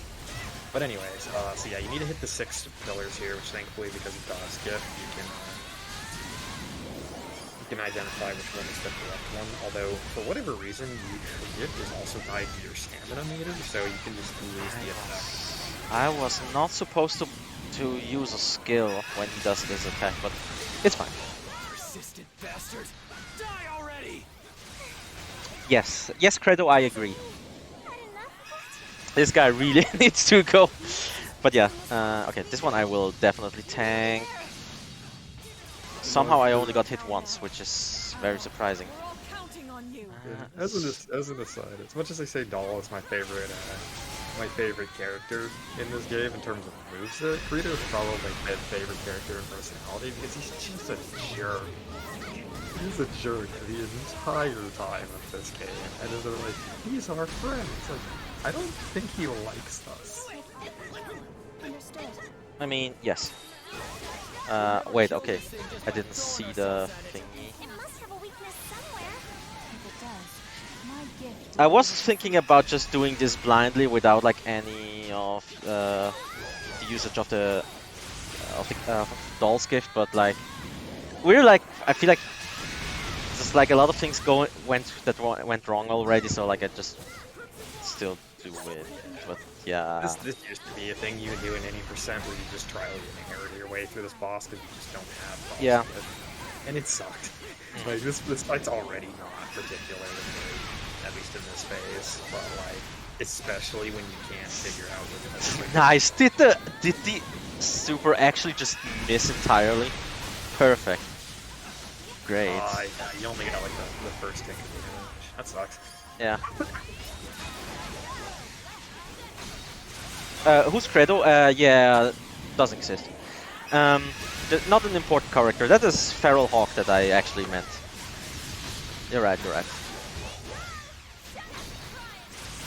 But anyways, so yeah, you need to hit the 6 pillars here, which thankfully, because of Dog's Gift, you can identify which one is the correct one. Although, for whatever reason, the gift is also tied to your stamina meter, so you can just lose the effect. I was not supposed to use a skill when he does this attack, but it's fine. Persistent bastards, die already! Yes, Credo, I agree. This guy really needs to go. But yeah, okay, this one I will definitely tank. Somehow I only got hit once, which is very surprising. Counting on you. As an aside, as much as I say Doll is my favorite character in this game in terms of moveset, Credo is probably my favorite character in personality because he's just a jerk. He's a jerk the entire time of this game, and they're like, he's our friend. It's like, I don't think he likes us. Understood. I mean, yes. Wait, okay. I didn't see the thingy. It must have a weakness somewhere. If it does, my gift. I was thinking about just doing this blindly without like any of the usage of the Doll's Gift, but like we're like I feel like there's like a lot of things went wrong already, so like I just still do it. But yeah. This used to be a thing you would do in any percent where you just try to inherit your way through this boss because you just don't have boss gift. And it sucked. Like this fight's already not particularly good, at least in this phase. But like especially when you can't figure out what the Nice. Did the super actually just miss entirely? Perfect. Great. yeah, you only got like the first tick of damage. That sucks. Yeah. Who's Credo? Yeah, doesn't exist. Not an important character. That is Feral Hawk that I actually meant. You're right, you're right.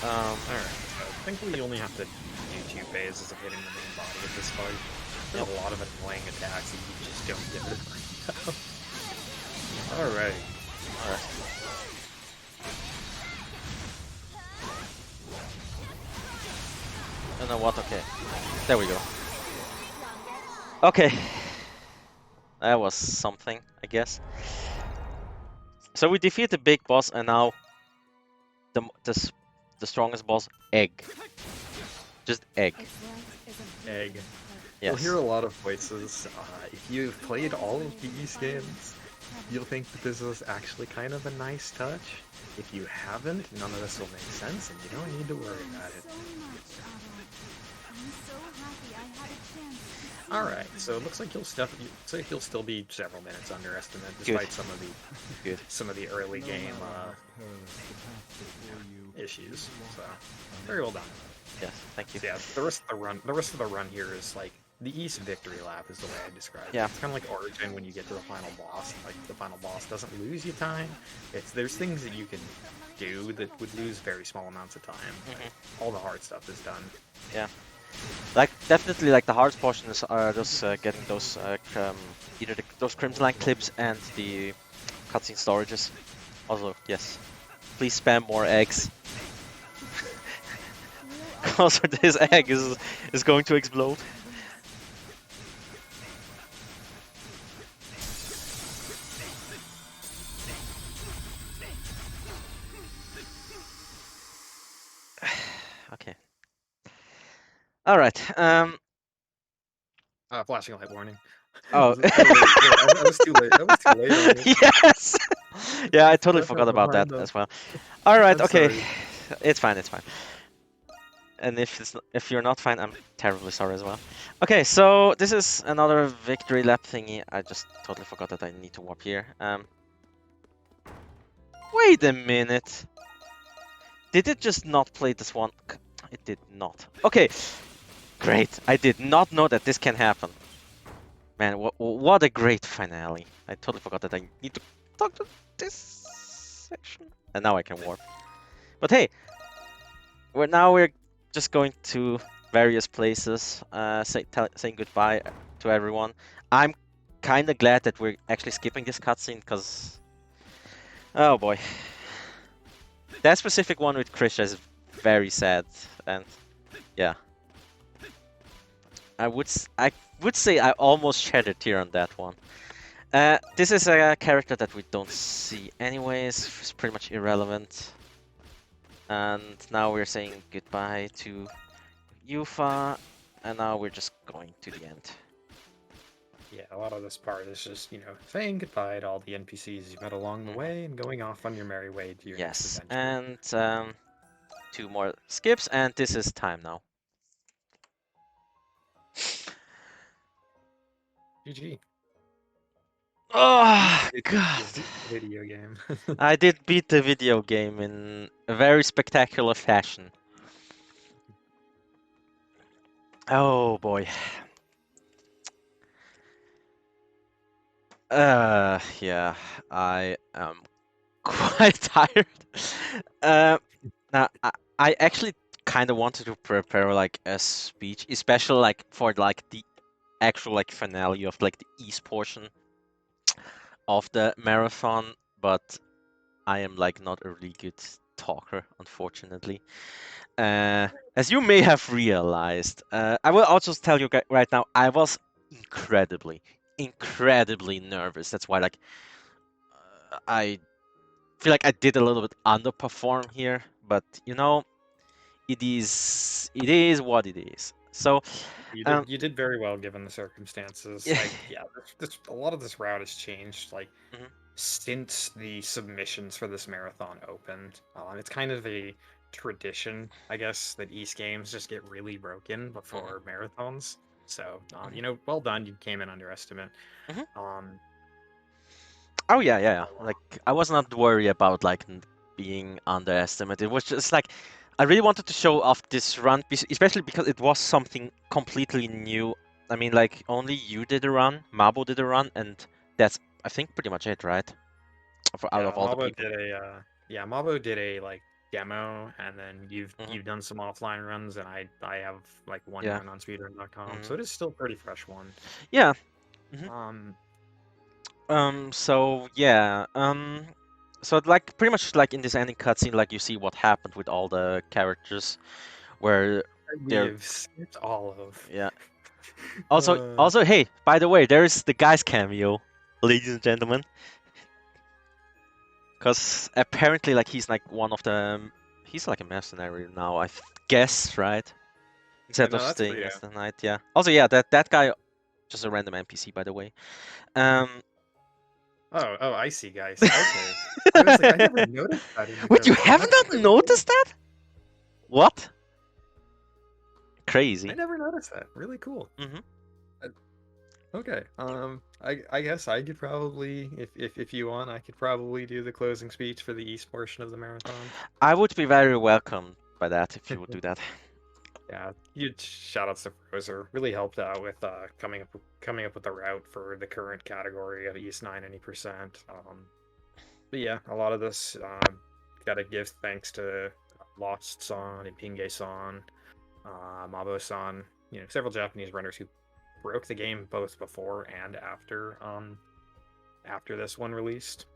Alright, so I think we only have to do 2 phases of hitting the main body at this fight. There's a lot of annoying attacks that you just don't get rid of. Alright. Alright. You know what? Okay. There we go. Okay. That was something, I guess. So we defeat the big boss, and now the strongest boss, Egg. Just Egg. Egg. Yes. You'll hear a lot of voices. If you've played all of these games, you'll think that this is actually kind of a nice touch. If you haven't, none of this will make sense, and you don't need to worry about it. Alright, so it looks like you'll still be several minutes underestimate, despite some of the early game issues. So very well done. Yes, thank you. So yeah, the rest of the run here is like the East victory lap is the way I describe it. Yeah. It's kind of like Origin when you get to the final boss. Like the final boss doesn't lose you time. There's things that you can do that would lose very small amounts of time. All the hard stuff is done. Yeah. Like definitely, like the hardest portions are just getting those either those Crimson Line clips and the cutscene storages. Also, yes, please spam more eggs. Because this egg is going to explode. Okay. All right. Flashing light warning. Oh. I was too late. I was too late on it. Yes. Yeah, I totally forgot about that as well. All right. Okay. Sorry. It's fine. It's fine. And if you're not fine, I'm terribly sorry as well. Okay, so this is another victory lap thingy. I just totally forgot that I need to warp here. Wait a minute. Did it just not play this one? It did not. Okay, great. I did not know that this can happen. Man, what a great finale. I totally forgot that I need to talk to this section. And now I can warp. But hey, we're just going to various places, saying goodbye to everyone. I'm kind of glad that we're actually skipping this cutscene, because... Oh boy. That specific one with Krisha is very sad, and yeah. I would say I almost shed a tear on that one. This is a character that we don't see anyways, it's pretty much irrelevant. And now we're saying goodbye to Yufa, and now we're just going to the end. Yeah, a lot of this part is just, saying goodbye to all the NPCs you met along the way and going off on your merry way to your next adventure. And 2 more skips, and this is time now. GG. Oh, God. Video game. I did beat the video game in a very spectacular fashion. Oh, boy. Yeah, I am quite tired. Now, I actually kind of wanted to prepare like a speech, especially like for like the actual like finale of like the East portion of the marathon, but I am like not a really good talker, unfortunately. As you may have realized, I will also tell you right now, I was incredibly nervous. That's why like I feel like I did a little bit underperform here, but it is what it is. So you did very well given the circumstances. Yeah. Like, yeah, a lot of this route has changed. Like, Mhm. since the submissions for this marathon opened, it's kind of a tradition, I guess, that East games just get really broken before marathons. So, you know, well done. You came in underestimate. Mhm. Um, Oh yeah. Like I was not worried about like being underestimated. It was just like I really wanted to show off this run, especially because it was something completely new. I mean, like only you did a run, Mabo did a run, and that's I think pretty much it, right? Out yeah, of all the Mabo people. did Mabo did a like demo, and then Mhm. you've done some offline runs, and I have like one Yeah. run on speedrun.com, so Mhm. it is still pretty fresh one. Yeah. Mhm. Um, So yeah. So like pretty much like in this ending cutscene, like you see what happened with all the characters, where we they're have skipped all of. yeah. Also, Uh, also, hey, by the way, there's the guy's cameo, ladies and gentlemen, because apparently, like he's like one of the, he's like a mercenary now, I guess, right? yeah, Instead of no, that's staying pretty. as the knight, yeah. Also, yeah, that guy, just a random NPC, by the way. Um, Oh, I see, guys. Okay. I was like, I never noticed that in the Wait, you cutscene. have That's not really cool. noticed that? What? I Crazy. never noticed that. Really cool. Hmm. Uh, Okay. I guess I could probably, if you want, I could probably do the closing speech for the East portion of the marathon. I would be very welcomed by that if you would do that. Yeah, huge shout outs to Frozer. Really helped out with coming up with the route for the current category of East 90%. But yeah, a lot of this gotta give thanks to Lost San and Pinge San, Mabo San, you know, several Japanese runners who broke the game both before and after this one released.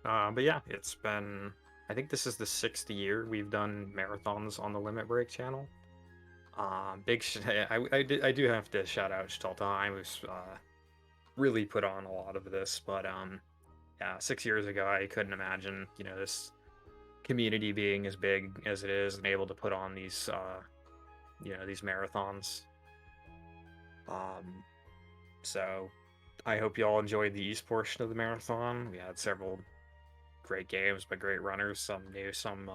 But yeah, it's been, I think this is the 6th year we've done marathons on the Limit Break channel. I do have to shout out Staltime, who's really put on a lot of this. But yeah, 6 years ago, I couldn't imagine, you know, this community being as big as it is and able to put on these, you know, these marathons. Um, so I hope you all enjoyed the East portion of the marathon. We had several great games by great runners, some new, some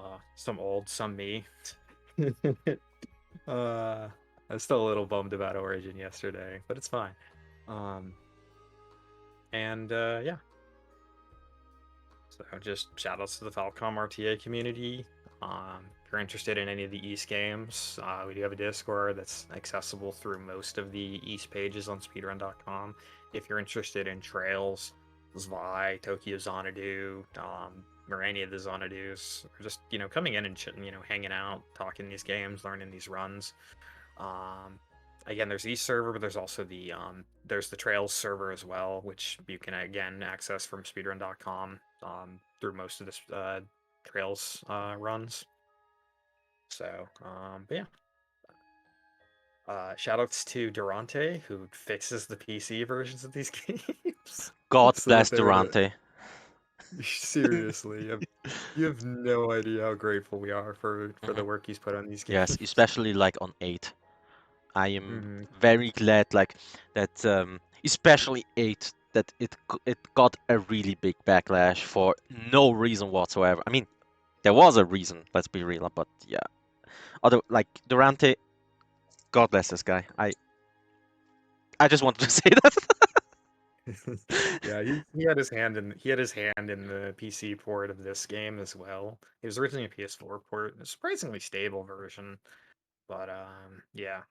old, some me. I was still a little bummed about Origin yesterday, but it's fine. Um, and yeah, so just shout outs to the Falcom RTA community. If you're interested in any of the East games, we do have a Discord that's accessible through most of the East pages on speedrun.com. If you're interested in Trails, Zwei, Tokyo Xanadu, or any of the Xanadus, or just, you know, coming in and you know, hanging out, talking these games, learning these runs. Again, there's East server, but there's also there's the Trails server as well, which you can again access from speedrun.com through most of this Trails runs. So, but yeah. Shoutouts to Durante, who fixes the PC versions of these games. God So that bless they're Durante. seriously, you have no idea how grateful we are for Hmm. the work he's put on these Yes, games. especially like on 8. I am Mhm. very glad like that especially 8 that it got a really big backlash for no reason whatsoever. I mean, there was a reason, let's be real, but yeah. Other like Durante, God bless this guy. I just wanted to say that. Yeah, he had his hand in the PC port of this game as well. It was originally a PS4 port, a surprisingly stable version, but yeah,